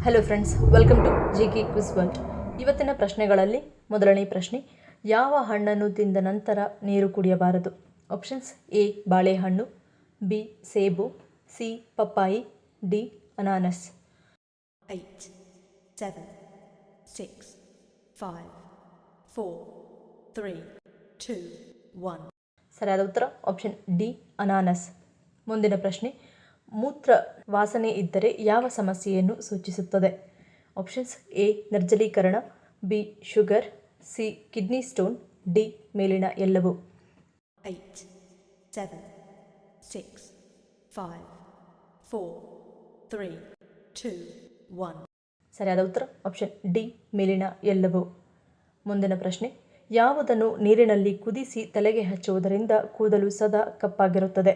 Hello friends, welcome to GK quiz world. ಇವತ್ತಿನ ಪ್ರಶ್ನೆಗಳಲ್ಲಿ ಮೊದಲನೇ ಪ್ರಶ್ನೆ, ಯಾವ ಹಣ್ಣನ್ನು ತಿಂದ ನಂತರ ನೀರು ಕುಡಿಯಬಾರದು? ಆಪ್ಷನ್ಸ್: ಎ ಬಾಳೆಹಣ್ಣು, ಬಿ ಸೇಬು, ಸಿ ಪಪ್ಪಾಯಿ, ಡಿ ಅನಾನಸ್. 8, 7, 6, 5, 4, 3, 2, 1. ಸರಿಯಾದ ಉತ್ತರ ಆಪ್ಷನ್ ಡಿ ಅನಾನಸ್. ಮುಂದಿನ ಪ್ರಶ್ನೆ, ಮೂತ್ರ ವಾಸನೆ ಇದ್ದರೆ ಯಾವ ಸಮಸ್ಯೆಯನ್ನು ಸೂಚಿಸುತ್ತದೆ? ಆಪ್ಷನ್ಸ್: ಎ ನಿರ್ಜಲೀಕರಣ, B sugar, C kidney stone, D ಮೇಲಿನ ಎಲ್ಲವೂ. 8, 7, 6, 5, 4, 3, 2, 1. ಸರಿಯಾದ ಉತ್ತರ ಆಪ್ಷನ್ ಡಿ ಮೇಲಿನ ಎಲ್ಲವೂ. ಮುಂದಿನ ಪ್ರಶ್ನೆ, ಯಾವುದನ್ನು ನೀರಿನಲ್ಲಿ ಕುದಿಸಿ ತಲೆಗೆ ಹಚ್ಚುವುದರಿಂದ ಕೂದಲು ಸದಾ ಕಪ್ಪಾಗಿರುತ್ತದೆ?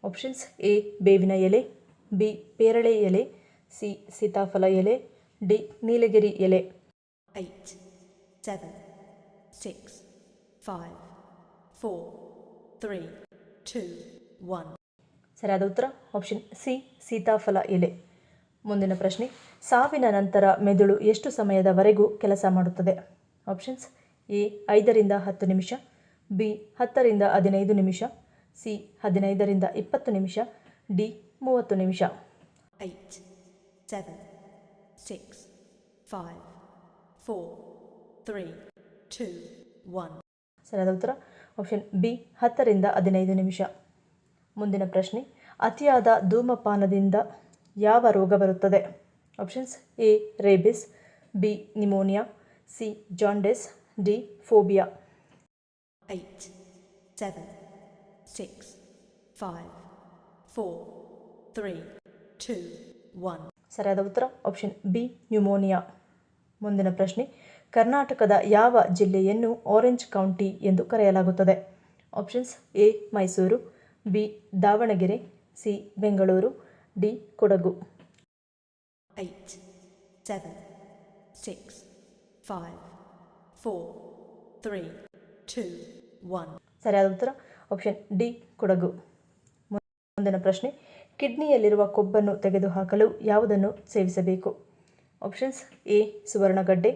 ಆಪ್ಷನ್ಸ್: ಎ ಬೇವಿನ ಎಲೆ, ಬಿ ಪೇರಳೆ ಎಲೆ, ಸಿ ಸೀತಾಫಲ ಎಲೆ, ಡಿ ನೀಲಗಿರಿ ಎಲೆ. 8, 7, 6, 5, 4, 3, 2, 1. ಸರಿಯಾದ ಉತ್ತರ ಆಪ್ಷನ್ ಸಿ ಸೀತಾಫಲ ಎಲೆ. ಮುಂದಿನ ಪ್ರಶ್ನೆ, ಸಾವಿನ ನಂತರ ಮೆದುಳು ಎಷ್ಟು ಸಮಯದವರೆಗೂ ಕೆಲಸ ಮಾಡುತ್ತದೆ? ಆಪ್ಷನ್ಸ್: ಎ 5ರಿಂದ 10 ನಿಮಿಷ, ಬಿ 10ರಿಂದ 15 ನಿಮಿಷ, ಸಿ 15ರಿಂದ 20 ನಿಮಿಷ, ಡಿ 30 ನಿಮಿಷ. 8, 7, 6, 5, 4, 3, 2, 1. ಸರಿಯಾದ ಉತ್ತರ ಆಪ್ಷನ್ ಬಿ 10ರಿಂದ 15 ನಿಮಿಷ. ಮುಂದಿನ ಪ್ರಶ್ನೆ, ಅತಿಯಾದ ಧೂಮಪಾನದಿಂದ ಯಾವ ರೋಗ ಬರುತ್ತದೆ? Options: A rabies, B pneumonia, C jaundice, D phobia. 8, 7, 6, 5, 4, 3, 2, 1. ಸರಿಯಾದ ಉತ್ತರ ಆಪ್ಷನ್ ಬಿ ನ್ಯೂಮೋನಿಯಾ. ಮುಂದಿನ ಪ್ರಶ್ನೆ, ಕರ್ನಾಟಕದ ಯಾವ ಜಿಲ್ಲೆಯನ್ನು ಆರೆಂಜ್ ಕೌಂಟಿ ಎಂದು ಕರೆಯಲಾಗುತ್ತದೆ? Options: A Mysuru, B Davanagere, C Bengaluru, D Kodagu. 8, 7, 6, 5, 4, 3, 2, 1. ಸರಿಯಾದ ಉತ್ತರ ಆಪ್ಷನ್ ಡಿ ಕೊಡಗು. ಮುಂದಿನ ಪ್ರಶ್ನೆ, ಕಿಡ್ನಿಯಲ್ಲಿರುವ ಕೊಬ್ಬನ್ನು ತೆಗೆದುಹಾಕಲು ಯಾವುದನ್ನು ಸೇವಿಸಬೇಕು? ಆಪ್ಷನ್ಸ್: ಎ ಸುವರ್ಣಗಡ್ಡೆ,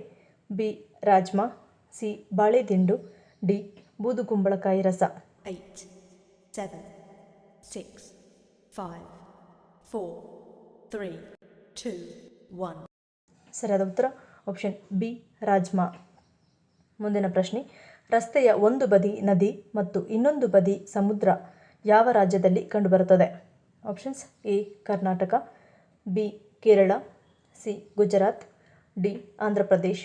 ಬಿ ರಾಜ್ಮಾ, ಸಿ ಬಾಳೆದಿಂಡು, ಡಿ ಬೂದುಗುಂಬಳಕಾಯಿ ರಸ. 8, 7, 6, 5, 4, 3, 2, 1. ಸರಿಯಾದ ಉತ್ತರ ಆಪ್ಷನ್ ಬಿ ರಾಜ್ಮಾ. ಮುಂದಿನ ಪ್ರಶ್ನೆ, ರಸ್ತೆಯ ಒಂದು ಬದಿ ನದಿ ಮತ್ತು ಇನ್ನೊಂದು ಬದಿ ಸಮುದ್ರ ಯಾವ ರಾಜ್ಯದಲ್ಲಿ ಕಂಡುಬರುತ್ತದೆ? Options: A Karnataka, B Kerala, C Gujarat, D Andhra Pradesh.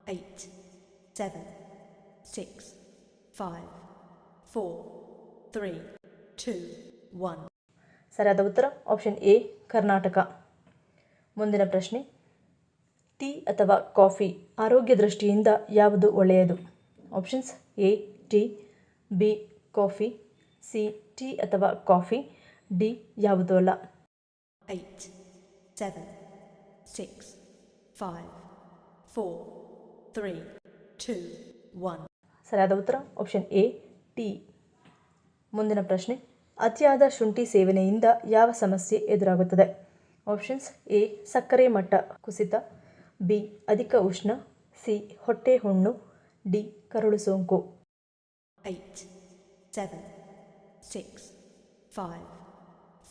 8, 7, 6, 5, 4, 3, 2, 1. ಸರಿಯಾದ ಉತ್ತರ ಆಪ್ಷನ್ ಎ ಕರ್ನಾಟಕ. ಮುಂದಿನ ಪ್ರಶ್ನೆ, ಟೀ ಅಥವಾ ಕಾಫಿ ಆರೋಗ್ಯ ದೃಷ್ಟಿಯಿಂದ ಯಾವುದು ಒಳ್ಳೆಯದು? Options: A tea, B coffee, C tea ಅಥವಾ ಕಾಫಿ, ಡಿ ಯಾವುದೂ ಅಲ್ಲ. 8, 7, 6, 5, 4, 3, 2, 1. ಸರಿಯಾದ ಉತ್ತರ ಆಪ್ಷನ್ ಎ ಟೀ. ಮುಂದಿನ ಪ್ರಶ್ನೆ, ಅತಿಯಾದ ಶುಂಠಿ ಸೇವನೆಯಿಂದ ಯಾವ ಸಮಸ್ಯೆ ಎದುರಾಗುತ್ತದೆ? ಆಪ್ಷನ್ಸ್: ಎ ಸಕ್ಕರೆ ಮಟ್ಟ ಕುಸಿತ, ಬಿ ಅಧಿಕ ಉಷ್ಣ, ಸಿ ಹೊಟ್ಟೆ ಹುಣ್ಣು, ಡಿ ಕರುಳು ಸೋಂಕು. 8, 7, 6, 5,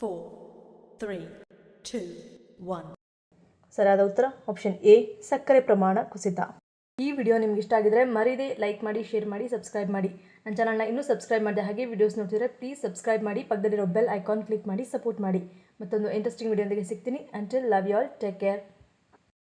4, 3, 2, 1. ಸರಿಯಾದ ಉತ್ತರ ಆಪ್ಷನ್ ಎ ಸಕ್ಕರೆ ಪ್ರಮಾಣ ಕುಸಿತ. ಈ ವಿಡಿಯೋ ನಿಮ್ಗೆ ಇಷ್ಟ ಆಗಿದ್ರೆ ಮರೀದೆ ಲೈಕ್ ಮಾಡಿ, ಶೇರ್ ಮಾಡಿ, ಸಬ್ಸ್ಕ್ರೈಬ್ ಮಾಡಿ. ನನ್ನ ಚಾನಲ್ನ ಇನ್ನೂ ಸಬ್ಸ್ಕ್ರೈಬ್ ಮಾಡಿದೆ ಹಾಗೆ ವಿಡಿಯೋಸ್ ನೋಡ್ತಿದ್ರೆ ಪ್ಲೀಸ್ ಸಬ್ಸ್ಕ್ರೈಬ್ ಮಾಡಿ, ಪಕ್ಕದಲ್ಲಿರೋ ಬೆಲ್ ಐಕಾನ್ ಕ್ಲಿಕ್ ಮಾಡಿ ಸಪೋರ್ಟ್ ಮಾಡಿ. ಮತ್ತೊಂದು ಇಂಟ್ರೆಸ್ಟಿಂಗ್ ವಿಡಿಯೋದೊಂದಿಗೆ ಸಿಗ್ತೀನಿ. Until love you all, take care.